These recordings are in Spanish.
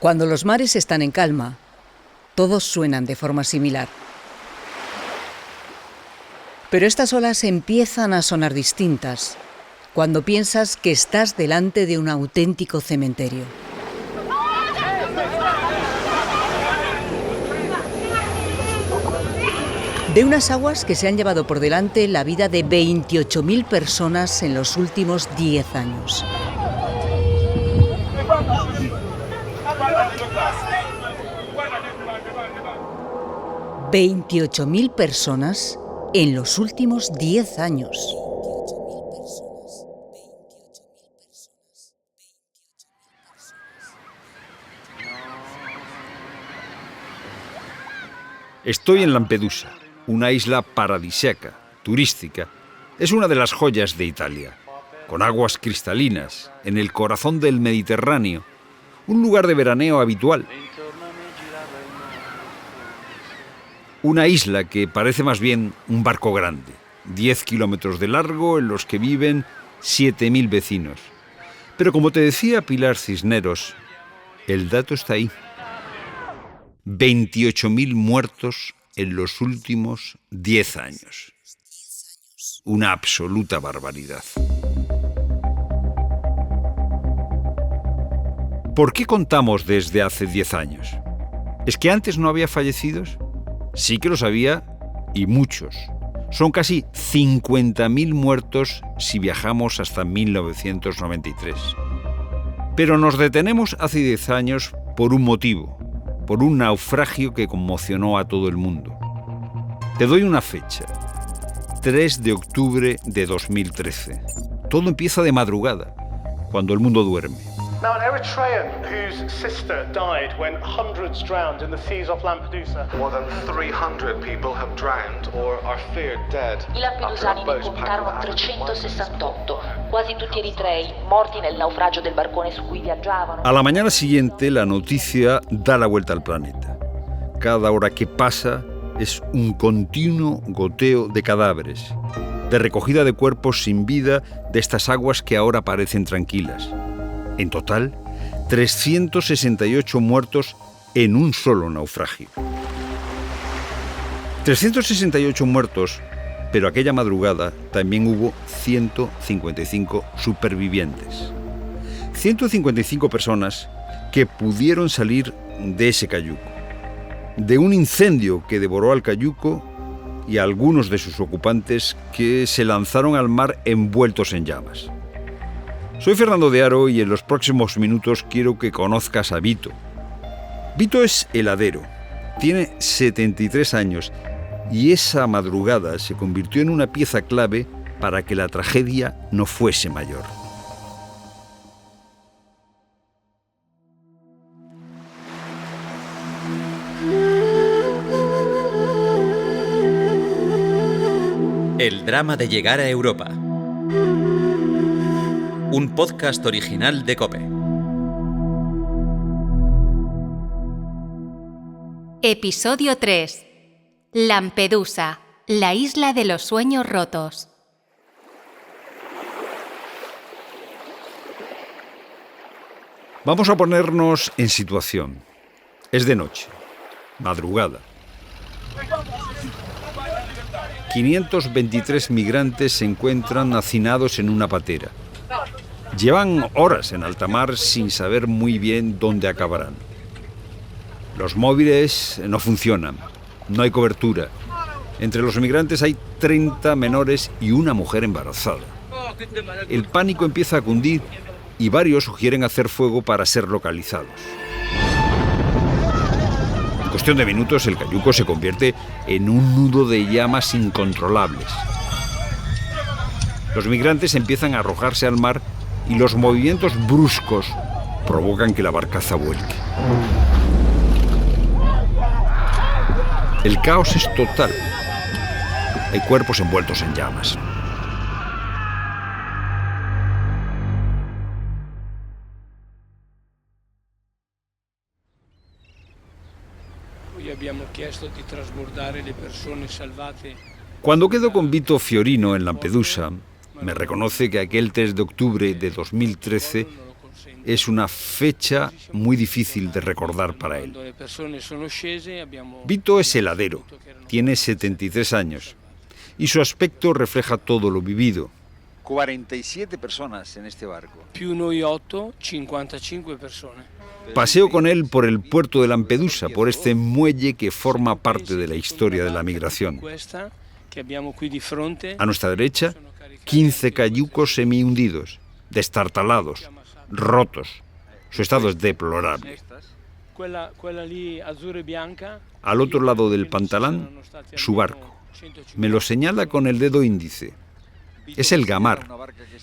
Cuando los mares están en calma, todos suenan de forma similar. Pero estas olas empiezan a sonar distintas cuando piensas que estás delante de un auténtico cementerio. De unas aguas que se han llevado por delante la vida de 28.000 personas en los últimos 10 años. ¿28.000 personas en los últimos 10 años? Estoy en Lampedusa, una isla paradisíaca, turística. Es una de las joyas de Italia, con aguas cristalinas, en el corazón del Mediterráneo, un lugar de veraneo habitual. Una isla que parece más bien un barco grande, 10 kilómetros de largo en los que viven 7.000 vecinos. Pero como te decía Pilar Cisneros, el dato está ahí. 28.000 muertos en los últimos 10 años. Una absoluta barbaridad. ¿Por qué contamos desde hace 10 años? ¿Es que antes no había fallecidos? Sí que los había, y muchos. Son casi 50.000 muertos si viajamos hasta 1993. Pero nos detenemos hace 10 años por un motivo, por un naufragio que conmocionó a todo el mundo. Te doy una fecha, 3 de octubre de 2013. Todo empieza de madrugada, cuando el mundo duerme. Now, an Eritrean whose sister died when hundreds drowned in the seas off Lampedusa. More than 300 people have drowned or are feared dead. I lampedusani ne contarono 368, quasi tutti eritrei, morti nel naufragio del barcone su cui viaggiavano. A la mañana siguiente, la noticia da la vuelta al planeta. Cada hora que pasa es un continuo goteo de cadáveres, de recogida de cuerpos sin vida de estas aguas que ahora parecen tranquilas. En total, 368 muertos en un solo naufragio. 368 muertos, pero aquella madrugada también hubo 155 supervivientes. 155 personas que pudieron salir de ese cayuco, de un incendio que devoró al cayuco y a algunos de sus ocupantes que se lanzaron al mar envueltos en llamas. Soy Fernando de Aro y en los próximos minutos quiero que conozcas a Vito. Vito es heladero, tiene 73 años y esa madrugada se convirtió en una pieza clave para que la tragedia no fuese mayor. El drama de llegar a Europa. Un podcast original de COPE. Episodio 3. Lampedusa, la isla de los sueños rotos. Vamos a ponernos en situación. Es de noche, madrugada. 523 migrantes se encuentran hacinados en una patera. Llevan horas en alta mar sin saber muy bien dónde acabarán. Los móviles no funcionan, no hay cobertura. Entre los migrantes hay 30 menores y una mujer embarazada. El pánico empieza a cundir y varios sugieren hacer fuego para ser localizados. En cuestión de minutos, el cayuco se convierte en un nudo de llamas incontrolables. Los migrantes empiezan a arrojarse al mar y los movimientos bruscos provocan que la barcaza vuelque. El caos es total. Hay cuerpos envueltos en llamas. Cuando quedo con Vito Fiorino en Lampedusa, me reconoce que aquel 3 de octubre de 2013 es una fecha muy difícil de recordar para él. Vito es heladero, tiene 73 años y su aspecto refleja todo lo vivido. 47 personas en este barco. Più noi 8, 55 persone. Paseo con él por el puerto de Lampedusa, por este muelle que forma parte de la historia de la migración. A nuestra derecha, 15 cayucos semi-hundidos, destartalados, rotos. Su estado es deplorable. Al otro lado del pantalán, su barco. Me lo señala con el dedo índice. Es el Gamar,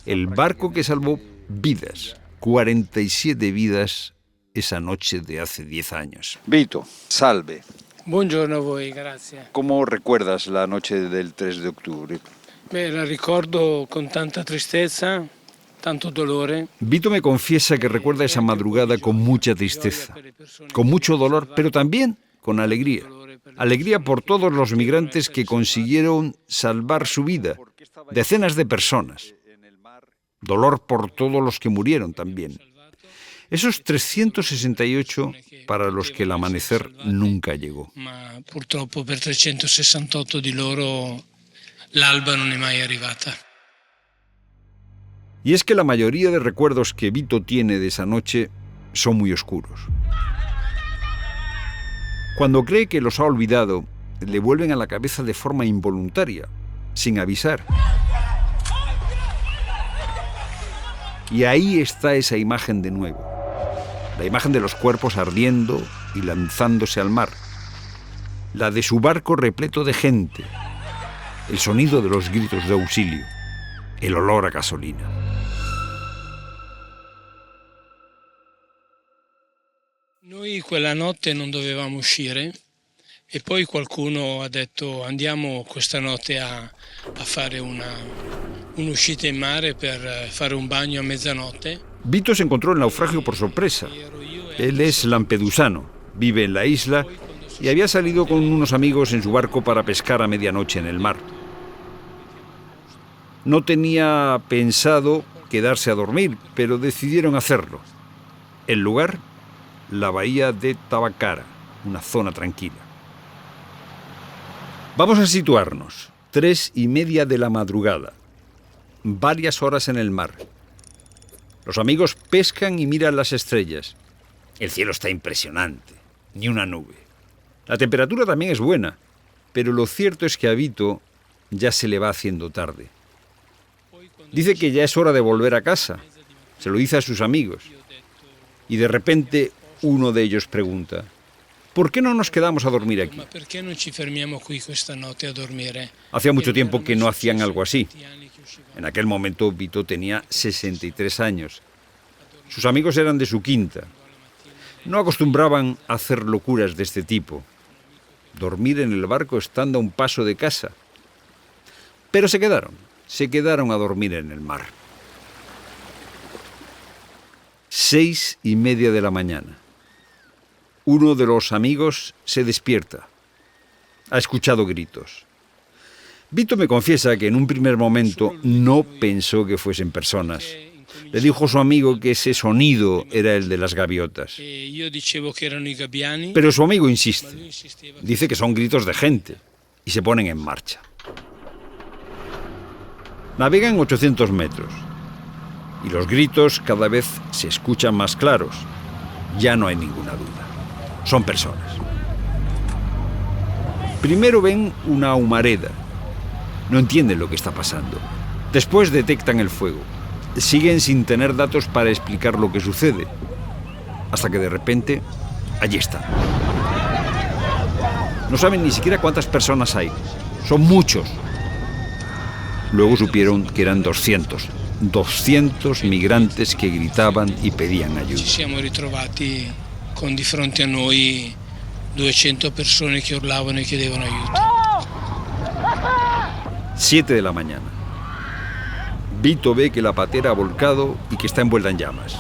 el barco que salvó vidas, 47 vidas esa noche de hace 10 años. Vito, salve. Buongiorno a voi, grazie. ¿Cómo recuerdas la noche del 3 de octubre? La ricordo con tanta tristezza, tanto dolore. Vito me confiesa que recuerda esa madrugada con mucha tristeza, con mucho dolor, pero también con alegría. Alegría por todos los migrantes que consiguieron salvar su vida, decenas de personas. Dolor por todos los que murieron también. Esos 368 para los que el amanecer nunca llegó. Ma purtroppo per 368 di loro l'alba non è mai arrivata. Y es que la mayoría de recuerdos que Vito tiene de esa noche son muy oscuros. Cuando cree que los ha olvidado, le vuelven a la cabeza de forma involuntaria, sin avisar. Y ahí está esa imagen de nuevo. La imagen de los cuerpos ardiendo y lanzándose al mar. La de su barco repleto de gente. El sonido de los gritos de auxilio. El olor a gasolina. Noi quella notte non dovevamo uscire e poi qualcuno ha detto andiamo questa notte a fare un'uscita in mare per fare un bagno a mezzanotte. Vito se encontró el naufragio por sorpresa. Él es lampedusano, vive en la isla y había salido con unos amigos en su barco para pescar a medianoche en el mar. No tenía pensado quedarse a dormir, pero decidieron hacerlo. El lugar, la bahía de Tabacara, una zona tranquila. Vamos a situarnos. 3:30 de la madrugada. Varias horas en el mar. Los amigos pescan y miran las estrellas. El cielo está impresionante, ni una nube. La temperatura también es buena, pero lo cierto es que a Vito ya se le va haciendo tarde. Dice que ya es hora de volver a casa. Se lo dice a sus amigos. Y de repente uno de ellos pregunta: ¿por qué no nos quedamos a dormir aquí? Hacía mucho tiempo que no hacían algo así. En aquel momento Vito tenía 63 años. Sus amigos eran de su quinta. No acostumbraban a hacer locuras de este tipo. Dormir en el barco estando a un paso de casa. Pero se quedaron a dormir en el mar. 6:30 de la mañana. Uno de los amigos se despierta. Ha escuchado gritos. Vito me confiesa que en un primer momento no pensó que fuesen personas. Le dijo a su amigo que ese sonido era el de las gaviotas. Pero su amigo insiste. Dice que son gritos de gente y se ponen en marcha. Navegan 800 metros y los gritos cada vez se escuchan más claros. Ya no hay ninguna duda. Son personas. Primero ven una humareda. No entienden lo que está pasando. Después detectan el fuego. Siguen sin tener datos para explicar lo que sucede. Hasta que de repente, allí está. No saben ni siquiera cuántas personas hay. Son muchos. Luego supieron que eran 200. 200 migrantes que gritaban y pedían ayuda. Ci siamo ritrovati con di fronte a noi 200 persone che urlavano e chiedevano aiuto. 7 de la mañana. Vito ve que la patera ha volcado y que está envuelta en llamas.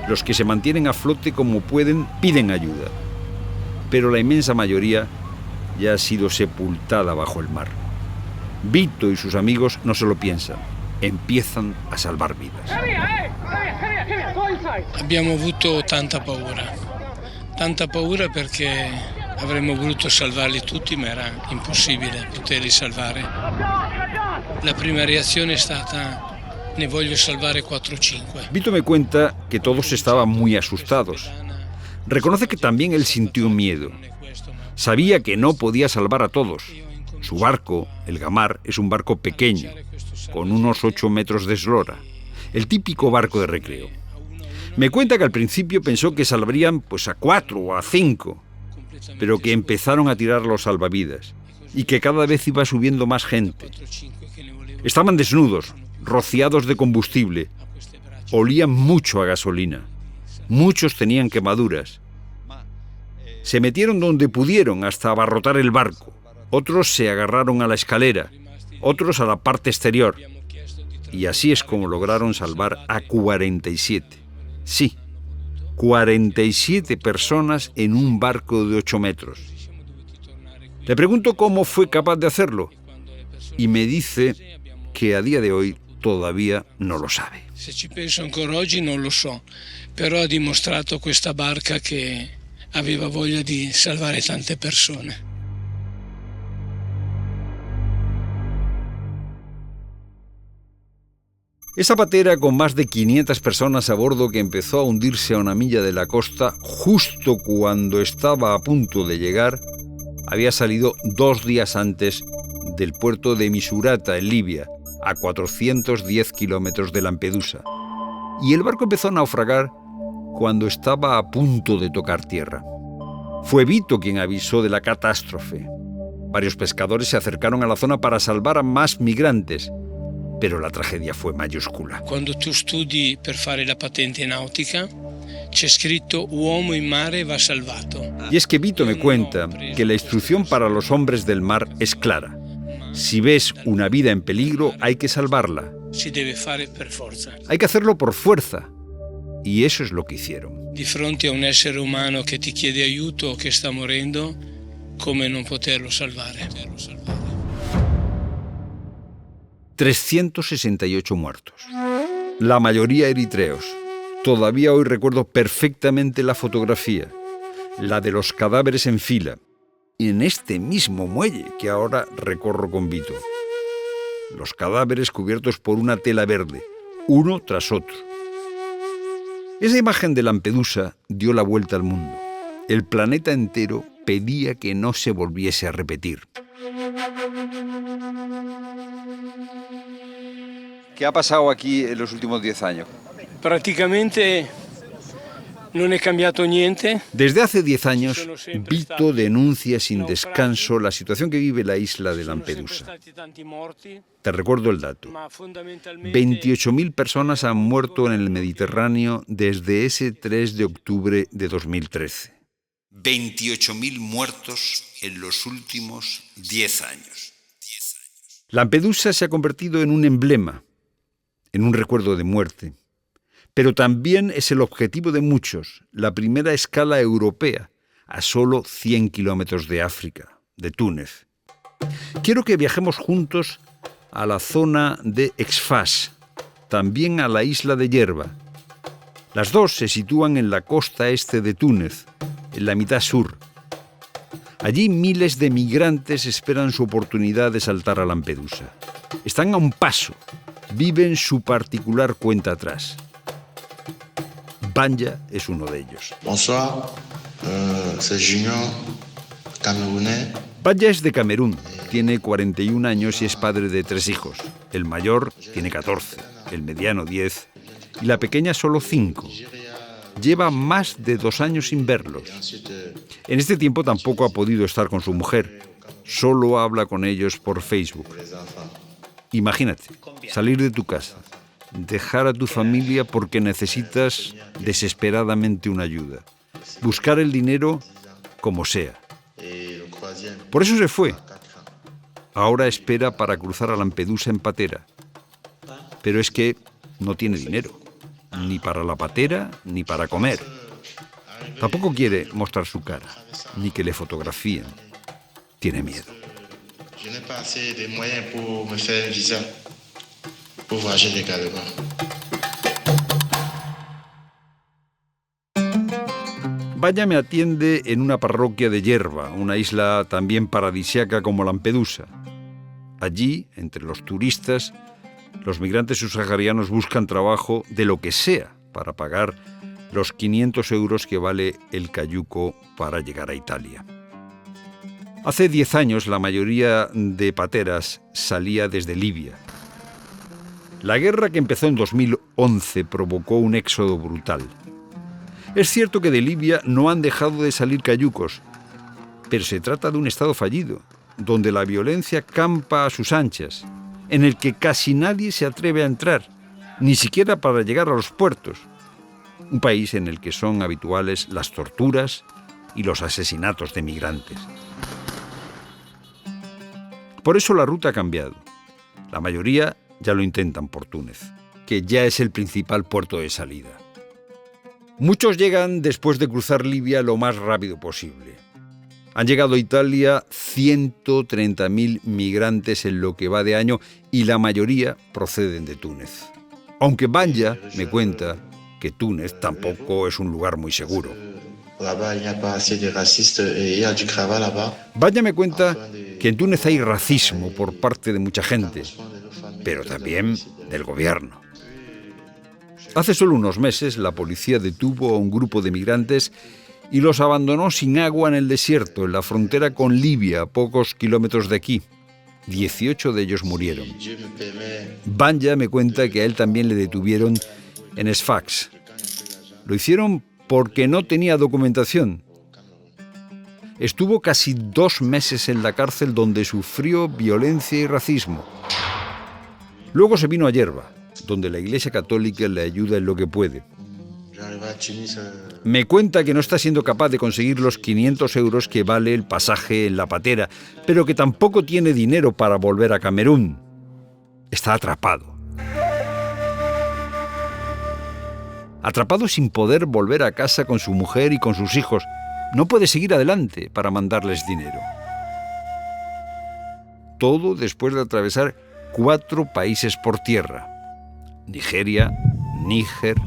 Los que se mantienen a flote como pueden piden ayuda, pero la inmensa mayoría ya ha sido sepultada bajo el mar. Vito y sus amigos no se lo piensan. empiezan a salvar vidas. Abbiamo avuto tanta paura perché avremmo voluto salvarli tutti, ma era impossibile poterli salvare. La prima reazione è stata: ne voglio salvare 4 o 5. Vito me cuenta que todos estaban muy asustados. Reconoce que también él sintió miedo. Sabía que no podía salvar a todos. Su barco, el Gamar, es un barco pequeño, con unos 8 metros de eslora, el típico barco de recreo. Me cuenta que al principio pensó que salvarían a 4 o a 5, pero que empezaron a tirar los salvavidas y que cada vez iba subiendo más gente. Estaban desnudos, rociados de combustible, olían mucho a gasolina, muchos tenían quemaduras. Se metieron donde pudieron hasta abarrotar el barco, otros se agarraron a la escalera, otros a la parte exterior, y así es como lograron salvar a 47. Sí, 47 personas en un barco de 8 metros. Le pregunto cómo fue capaz de hacerlo y me dice que a día de hoy todavía no lo sabe. Se ci penso ancora oggi non lo so, però ha dimostrato questa barca che aveva voglia di salvare tante persone. Esa patera con más de 500 personas a bordo que empezó a hundirse a una milla de la costa justo cuando estaba a punto de llegar, había salido 2 días antes del puerto de Misurata, en Libia, a 410 kilómetros de Lampedusa. Y el barco empezó a naufragar cuando estaba a punto de tocar tierra. Fue Vito quien avisó de la catástrofe. Varios pescadores se acercaron a la zona para salvar a más migrantes, pero la tragedia fue mayúscula. Quando tu studi per fare la patente nautica, c'è scritto uomo in mare va salvato. Y es que Vito me cuenta que la instrucción para los hombres del mar es clara. Si ves una vida en peligro, hay que salvarla. Si deve fare per forza. Hay que hacerlo por fuerza. Y eso es lo que hicieron. Di fronte a un essere umano che ti chiede aiuto o che sta morendo, come non poterlo salvare? 368 muertos. La mayoría eritreos. Todavía hoy recuerdo perfectamente la fotografía, la de los cadáveres en fila, en este mismo muelle que ahora recorro con Vito. Los cadáveres cubiertos por una tela verde, uno tras otro. Esa imagen de Lampedusa dio la vuelta al mundo. El planeta entero pedía que no se volviese a repetir. ¿Qué ha pasado aquí en los últimos 10 años? Praticamente non è cambiato niente. Desde hace 10 años, Vito denuncia sin descanso la situación que vive la isla de Lampedusa. Te recuerdo el dato. 28.000 personas han muerto en el Mediterráneo desde ese 3 de octubre de 2013. 28.000 muertos en los últimos 10 años. Lampedusa se ha convertido en un emblema, en un recuerdo de muerte. Pero también es el objetivo de muchos, la primera escala europea, a solo 100 kilómetros de África, de Túnez. Quiero que viajemos juntos a la zona de Exfas, también a la isla de Yerba. Las dos se sitúan en la costa este de Túnez, en la mitad sur. Allí miles de migrantes esperan su oportunidad de saltar a Lampedusa. Están a un paso, viven su particular cuenta atrás. Banja es uno de ellos. Bonsoir, c'est Junior, camerounais. Banja es de Camerún, tiene 41 años y es padre de 3 hijos. El mayor tiene 14, el mediano 10 y la pequeña solo 5. Lleva más de 2 años sin verlos. En este tiempo tampoco ha podido estar con su mujer, solo habla con ellos por Facebook. Imagínate, salir de tu casa, dejar a tu familia porque necesitas desesperadamente una ayuda, buscar el dinero como sea. Por eso se fue. Ahora espera para cruzar a Lampedusa en patera. Pero es que no tiene dinero, ni para la patera ni para comer. Tampoco quiere mostrar su cara, ni que le fotografíen. Tiene miedo. Je n'ai pas assez de moyens pour me faire un visa. pour voyager légalement. Vanya me atiende en una parroquia de Yerba, una isla también paradisíaca como Lampedusa. Allí, entre los turistas, los migrantes subsaharianos buscan trabajo de lo que sea para pagar los 500 euros que vale el cayuco para llegar a Italia. Hace 10 años la mayoría de pateras salía desde Libia. La guerra que empezó en 2011 provocó un éxodo brutal. Es cierto que de Libia no han dejado de salir cayucos, pero se trata de un estado fallido, donde la violencia campa a sus anchas, en el que casi nadie se atreve a entrar, ni siquiera para llegar a los puertos. Un país en el que son habituales las torturas y los asesinatos de migrantes. Por eso la ruta ha cambiado. La mayoría ya lo intentan por Túnez, que ya es el principal puerto de salida. Muchos llegan después de cruzar Libia lo más rápido posible. Han llegado a Italia 130.000 migrantes en lo que va de año y la mayoría proceden de Túnez. Aunque Vanya me cuenta que Túnez tampoco es un lugar muy seguro. Vanya me cuenta que en Túnez hay racismo por parte de mucha gente, pero también del gobierno. Hace solo unos meses la policía detuvo a un grupo de migrantes y los abandonó sin agua en el desierto, en la frontera con Libia, a pocos kilómetros de aquí. 18 de ellos murieron. Vanya me cuenta que a él también le detuvieron en Sfax. Lo hicieron porque no tenía documentación. Estuvo casi 2 meses en la cárcel donde sufrió violencia y racismo. Luego se vino a Yerba, donde la Iglesia Católica le ayuda en lo que puede. Me cuenta que no está siendo capaz de conseguir los 500 euros que vale el pasaje en la patera, pero que tampoco tiene dinero para volver a Camerún. Está atrapado. Atrapado sin poder volver a casa con su mujer y con sus hijos. No puede seguir adelante para mandarles dinero. Todo después de atravesar 4 países por tierra: Nigeria, Níger,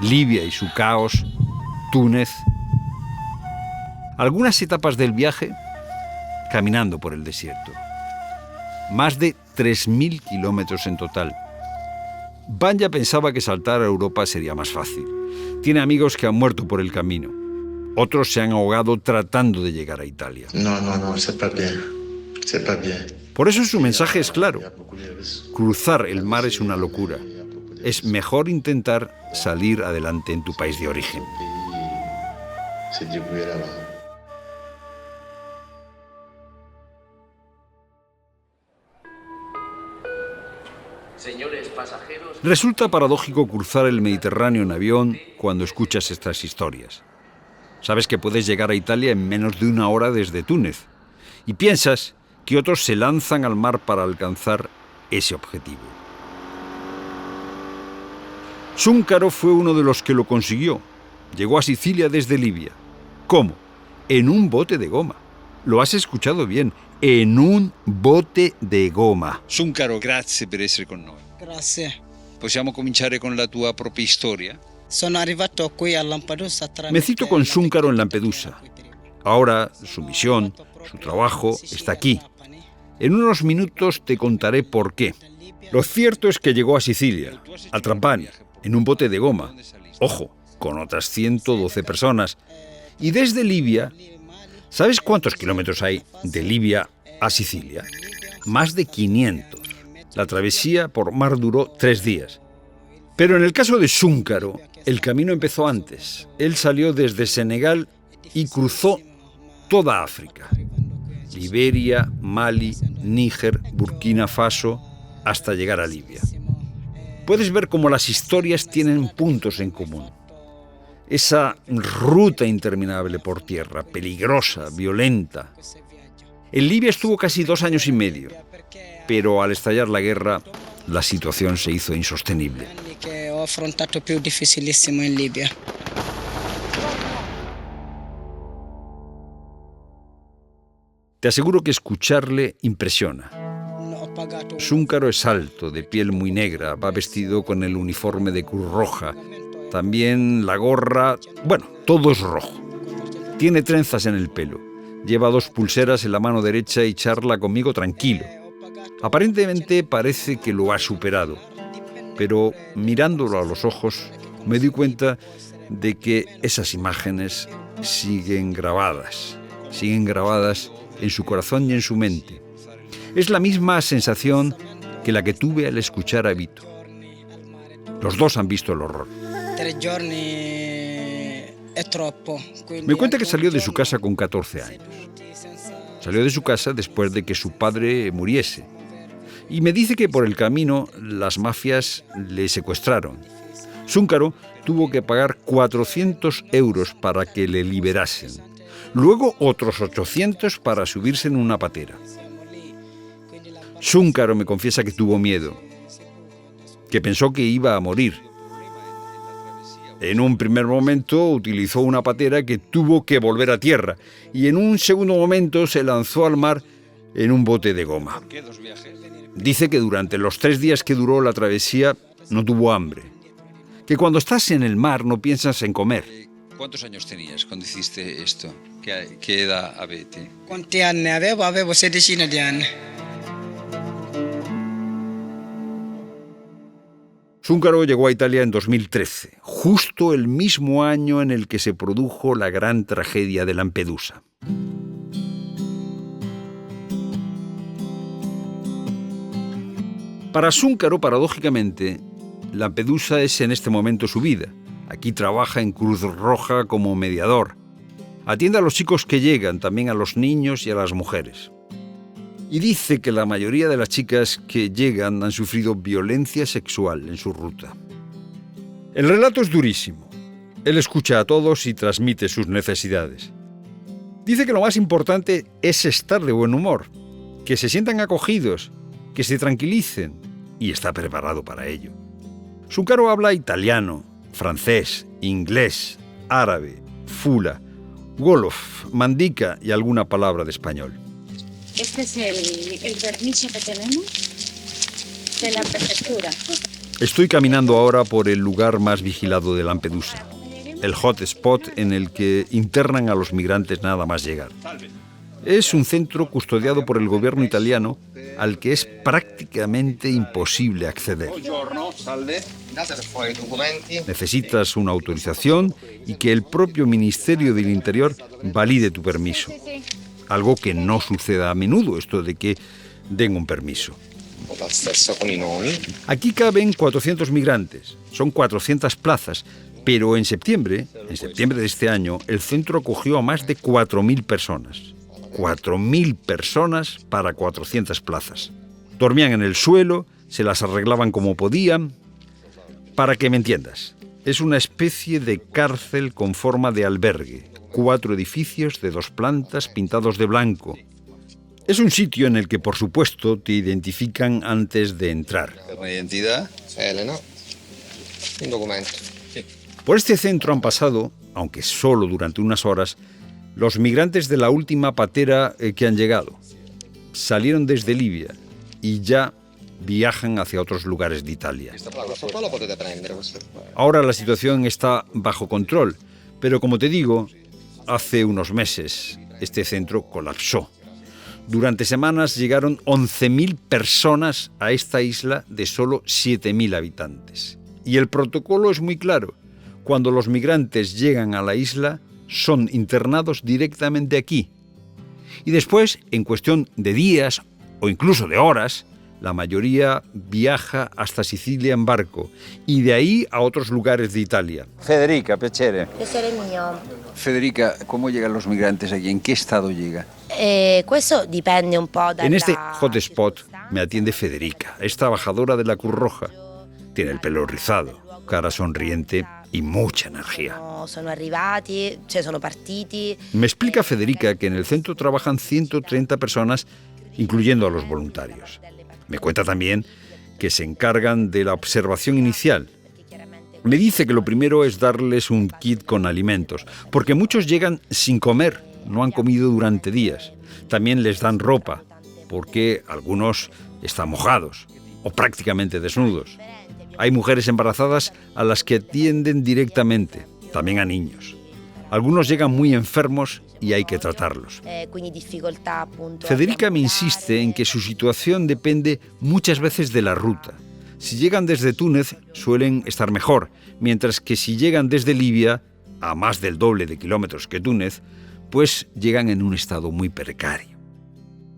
Libia y su caos, Túnez. Algunas etapas del viaje caminando por el desierto. Más de 3.000 kilómetros en total. Vanya pensaba que saltar a Europa sería más fácil. Tiene amigos que han muerto por el camino. Otros se han ahogado tratando de llegar a Italia. No, c'est pas bien. C'est pas bien. Por eso su mensaje es claro. Cruzar el mar es una locura. Es mejor intentar salir adelante en tu país de origen. Señores pasajeros, Resulta paradójico cruzar el Mediterráneo en avión cuando escuchas estas historias. Sabes que puedes llegar a Italia en menos de 1 hora desde Túnez y piensas que otros se lanzan al mar para alcanzar ese objetivo. Zúncaro fue uno de los que lo consiguió. Llegó a Sicilia desde Libia. ¿Cómo? En un bote de goma. Lo has escuchado bien, en un bote de goma. Zúncaro, grazie per essere con noi. Grazie. Possiamo cominciare con la tua propria storia? Sono arrivato qui a Lampedusa. Me cito con Zúncaro en Lampedusa. Ahora su misión, su trabajo está aquí. En unos minutos te contaré por qué. Lo cierto es que llegó a Sicilia, a Trapani, en un bote de goma. Ojo, con otras 112 personas. Y desde Libia, ¿sabes cuántos kilómetros hay de Libia a Sicilia? Más de 500. La travesía por mar duró 3 días. Pero en el caso de Zúncaro, el camino empezó antes. Él salió desde Senegal y cruzó toda África. Liberia, Mali, Níger, Burkina Faso, hasta llegar a Libia. Puedes ver cómo las historias tienen puntos en común. Esa ruta interminable por tierra, peligrosa, violenta. En Libia estuvo casi 2 años y medio, pero al estallar la guerra, la situación se hizo insostenible. Ho affrontato più difficilissimo in Libia. Te aseguro que escucharle impresiona. Zúncaro es alto, de piel muy negra, va vestido con el uniforme de Cruz Roja. También la gorra, bueno, todo es rojo. Tiene trenzas en el pelo, lleva 2 pulseras en la mano derecha y charla conmigo tranquilo. Aparentemente parece que lo ha superado, pero mirándolo a los ojos me doy cuenta de que esas imágenes siguen grabadas en su corazón y en su mente. Es la misma sensación que la que tuve al escuchar a Vito. Los dos han visto el horror. Me cuenta que salió de su casa con 14 años. Salió de su casa después de que su padre muriese. Y me dice que por el camino las mafias le secuestraron. Zúncaro tuvo que pagar 400 euros para que le liberasen. Luego otros 800 para subirse en una patera. Zúncaro me confiesa que tuvo miedo, que pensó que iba a morir. En un primer momento utilizó una patera que tuvo que volver a tierra y en un segundo momento se lanzó al mar en un bote de goma. Dice que durante los 3 días que duró la travesía no tuvo hambre, que cuando estás en el mar no piensas en comer. ¿Cuántos años tenías cuando hiciste esto? ¿Qué edad avete? ¿Cuántos años avevo? Avevo 16 di anni. Zúncaro llegó a Italia en 2013, justo el mismo año en el que se produjo la gran tragedia de Lampedusa. Para Zúncaro, paradójicamente, Lampedusa es en este momento su vida. Aquí trabaja en Cruz Roja como mediador. Atiende a los chicos que llegan, también a los niños y a las mujeres. Y dice que la mayoría de las chicas que llegan han sufrido violencia sexual en su ruta. El relato es durísimo. Él escucha a todos y transmite sus necesidades. Dice que lo más importante es estar de buen humor, que se sientan acogidos, que se tranquilicen, y está preparado para ello. Zúncaro habla italiano, francés, inglés, árabe, fula, wolof, mandica y alguna palabra de español. Este es el permiso que tenemos de la prefectura. Estoy caminando ahora por el lugar más vigilado de Lampedusa, el hotspot en el que internan a los migrantes nada más llegar. Es un centro custodiado por el gobierno italiano al que es prácticamente imposible acceder. Necesitas una autorización y que el propio Ministerio del Interior valide tu permiso. Algo que no sucede a menudo, esto de que den un permiso. Aquí caben 400 migrantes, son 400 plazas, pero en septiembre de este año, el centro acogió a más de 4.000 personas. 4.000 personas para 400 plazas. Dormían en el suelo, se las arreglaban como podían. Para que me entiendas, es una especie de cárcel con forma de albergue. 4 edificios de 2 plantas pintados de blanco. Es un sitio en el que, por supuesto, te identifican antes de entrar. ¿La identidad? Elena. Un documento. Por este centro han pasado, aunque solo durante unas horas, los migrantes de la última patera que han llegado. Salieron desde Libia y ya viajan hacia otros lugares de Italia. Ahora la situación está bajo control, pero como te digo, hace unos meses este centro colapsó. Durante semanas llegaron 11.000 personas a esta isla de solo 7.000 habitantes. Y el protocolo es muy claro. Cuando los migrantes llegan a la isla, son internados directamente aquí. Y después, en cuestión de días o incluso de horas, la mayoría viaja hasta Sicilia en barco y de ahí a otros lugares de Italia. Federica, piacere. Piacere mio. Federica, ¿cómo llegan los migrantes aquí? ¿En qué estado llega? Questo dipende un po' En este hotspot me atiende Federica, es trabajadora de la Cruz Roja. Tiene el pelo rizado, cara sonriente y mucha energía. Sono arrivati, sono partiti. Me explica Federica que en el centro trabajan 130 personas, incluyendo a los voluntarios. Me cuenta también que se encargan de la observación inicial. Me dice que lo primero es darles un kit con alimentos, porque muchos llegan sin comer, no han comido durante días. También les dan ropa. porque algunos están mojados o prácticamente desnudos. Hay mujeres embarazadas a las que atienden directamente, también a niños. Algunos llegan muy enfermos y hay que tratarlos. Federica me insiste en que su situación depende muchas veces de la ruta. Si llegan desde Túnez, suelen estar mejor, mientras que si llegan desde Libia, a más del doble de kilómetros que Túnez, pues llegan en un estado muy precario.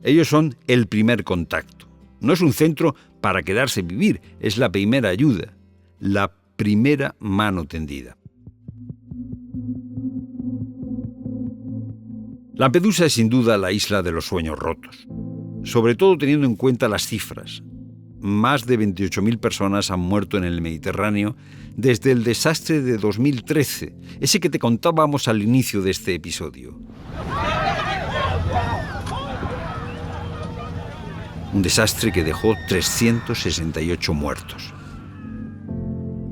Ellos son el primer contacto. No es un centro para quedarse y vivir, es la primera ayuda, la primera mano tendida. Lampedusa es sin duda la isla de los sueños rotos, sobre todo teniendo en cuenta las cifras. Más de 28.000 personas han muerto en el Mediterráneo desde el desastre de 2013, ese que te contábamos al inicio de este episodio. Un desastre que dejó 368 muertos.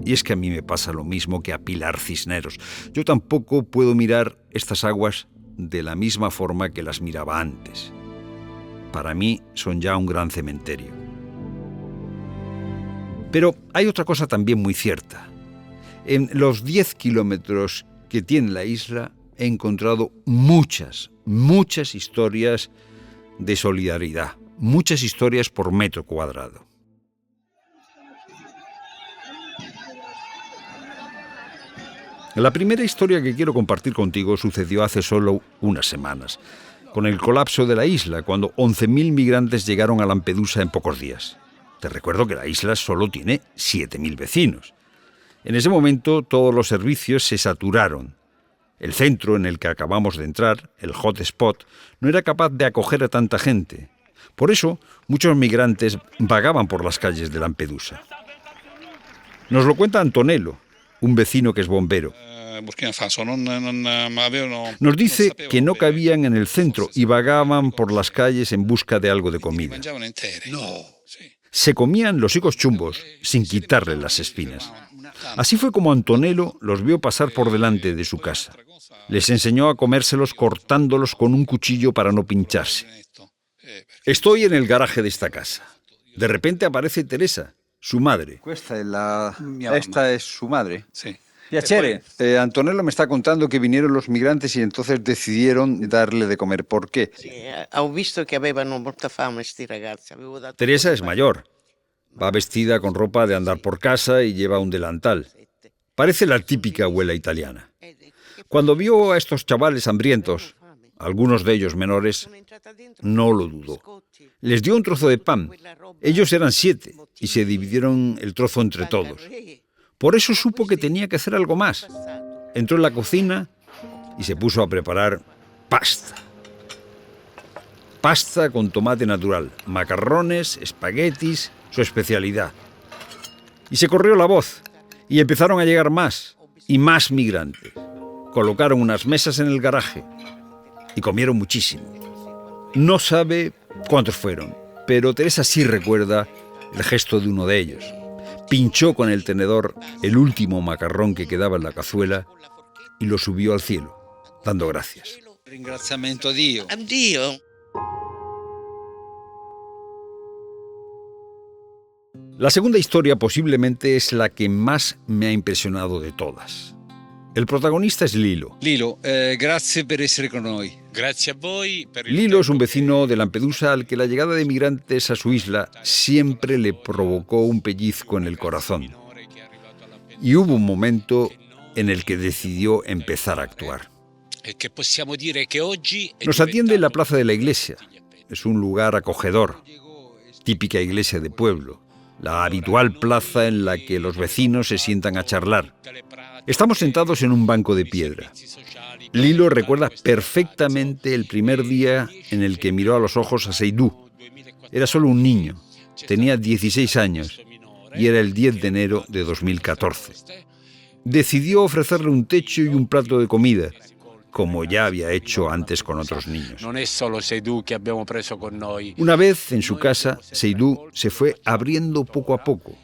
Y es que a mí me pasa lo mismo que a Pilar Cisneros. Yo tampoco puedo mirar estas aguas de la misma forma que las miraba antes. Para mí son ya un gran cementerio. Pero hay otra cosa también muy cierta. En los 10 kilómetros que tiene la isla he encontrado muchas historias de solidaridad, muchas historias por metro cuadrado. La primera historia que quiero compartir contigo sucedió hace solo unas semanas, con el colapso de la isla, cuando 11.000 migrantes llegaron a Lampedusa en pocos días. Te recuerdo que la isla solo tiene 7.000 vecinos. En ese momento todos los servicios se saturaron. El centro en el que acabamos de entrar, el hotspot, no era capaz de acoger a tanta gente. Por eso, muchos migrantes vagaban por las calles de Lampedusa. Nos lo cuenta Antonello, un vecino que es bombero. Nos dice que no cabían en el centro y vagaban por las calles en busca de algo de comida. Se comían los higos chumbos sin quitarle las espinas. Así fue como Antonello los vio pasar por delante de su casa. Les enseñó a comérselos cortándolos con un cuchillo para no pincharse. Estoy en el garaje de esta casa. De repente aparece Teresa, su madre. Esta es su madre. Sí. Piacere. Antonello me está contando que vinieron los migrantes y entonces decidieron darle de comer. ¿Por qué? Ho visto che avevano molta fame sti ragazzi. Teresa es mayor. Va vestida con ropa de andar por casa y lleva un delantal. Parece la típica abuela italiana. Cuando vio a estos chavales hambrientos, algunos de ellos menores, no lo dudó. Les dio un trozo de pan. Ellos eran 7 y se dividieron el trozo entre todos. Por eso supo que tenía que hacer algo más. Entró en la cocina y se puso a preparar pasta. Pasta con tomate natural, macarrones, espaguetis, su especialidad. Y se corrió la voz y empezaron a llegar más y más migrantes. Colocaron unas mesas en el garaje y comieron muchísimo. No sabe cuántos fueron, pero Teresa sí recuerda el gesto de uno de ellos. Pinchó con el tenedor el último macarrón que quedaba en la cazuela y lo subió al cielo, dando gracias. Ringraziamento a Dio. A Dio. La segunda historia posiblemente es la que más me ha impresionado de todas. El protagonista es Lilo. Lilo, grazie per essere con noi. Grazie a voi per il Lilo es un vecino de Lampedusa al que la llegada de migrantes a su isla siempre le provocó un pellizco en el corazón. Y hubo un momento en el que decidió empezar a actuar. Nos atiende en la plaza de la iglesia. Es un lugar acogedor, típica iglesia de pueblo, la habitual plaza en la que los vecinos se sientan a charlar. Estamos sentados en un banco de piedra. Lilo recuerda perfectamente el primer día en el que miró a los ojos a Seydou. Era solo un niño, tenía 16 años y era el 10 de enero de 2014. Decidió ofrecerle un techo y un plato de comida, como ya había hecho antes con otros niños. Una vez en su casa, Seydou se fue abriendo poco a poco.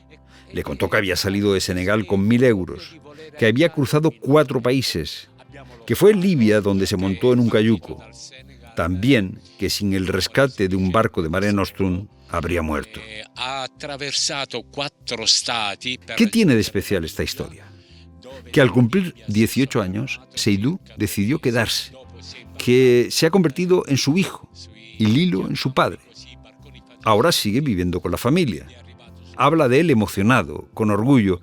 Le contó que había salido de Senegal con 1.000 euros, que había cruzado 4 países, que fue en Libia donde se montó en un cayuco, También que sin el rescate de un barco de Mare Nostrum habría muerto. ¿Qué tiene de especial esta historia? Que al cumplir 18 años, Seydou decidió quedarse, que se ha convertido en su hijo y Lilo en su padre. Ahora sigue viviendo con la familia. Habla de él emocionado, con orgullo.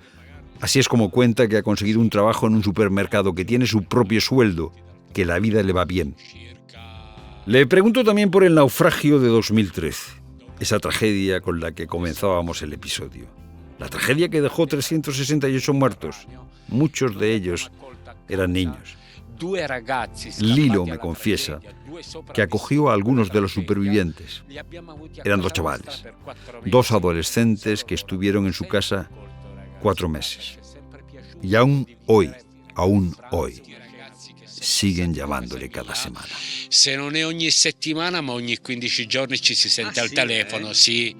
Así es como cuenta que ha conseguido un trabajo en un supermercado, que tiene su propio sueldo, que la vida le va bien. Le pregunto también por el naufragio de 2013, esa tragedia con la que comenzábamos el episodio. La tragedia que dejó 368 muertos, muchos de ellos eran niños. Lilo me confiesa que acogió a algunos de los supervivientes. Eran 2 chavales, 2 adolescentes que estuvieron en su casa 4 meses. Y aún hoy, siguen llamándole cada semana. Se non è ogni settimana, ma ogni 15 giorni ci si sente al telefono, sì.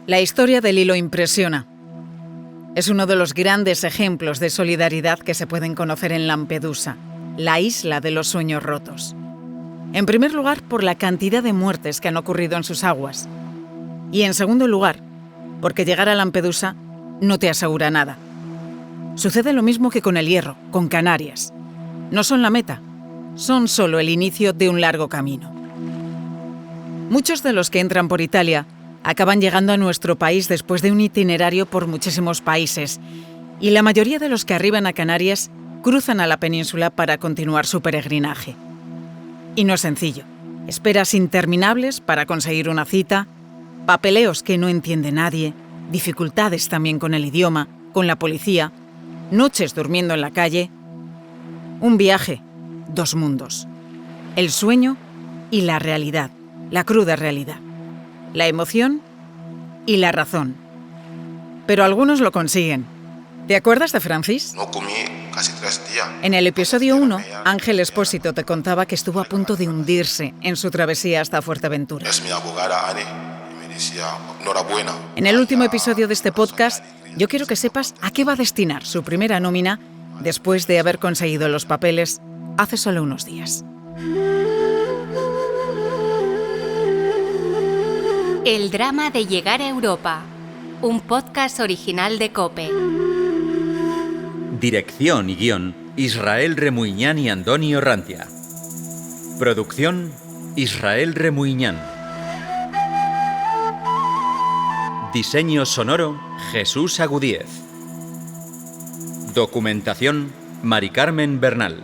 La historia de Lilo impresiona. Es uno de los grandes ejemplos de solidaridad que se pueden conocer en Lampedusa, la isla de los sueños rotos. En primer lugar, por la cantidad de muertes que han ocurrido en sus aguas. Y en segundo lugar, porque llegar a Lampedusa no te asegura nada. Sucede lo mismo que con el Hierro, con Canarias. No son la meta, son solo el inicio de un largo camino. Muchos de los que entran por Italia acaban llegando a nuestro país después de un itinerario por muchísimos países, y la mayoría de los que arriban a Canarias cruzan a la península para continuar su peregrinaje. Y no es sencillo. Esperas interminables para conseguir una cita, papeleos que no entiende nadie, dificultades también con el idioma, con la policía, noches durmiendo en la calle. Un viaje, 2 mundos. El sueño y la realidad, la cruda realidad. La emoción y la razón. Pero algunos lo consiguen. ¿Te acuerdas de Francis? No comí casi 3 días. En el episodio 1, Ángel Espósito te contaba que estuvo a punto de hundirse en su travesía hasta Fuerteventura. Es mi abogada, Annie, y me decía, enhorabuena. En el último episodio de este podcast, yo quiero que sepas a qué va a destinar su primera nómina después de haber conseguido los papeles hace solo unos días. El drama de llegar a Europa, un podcast original de COPE. Dirección y guión, Israel Remuñán y Antonio Rantia. Producción, Israel Remuñán. Diseño sonoro, Jesús Agudíez. Documentación, Mari Carmen Bernal.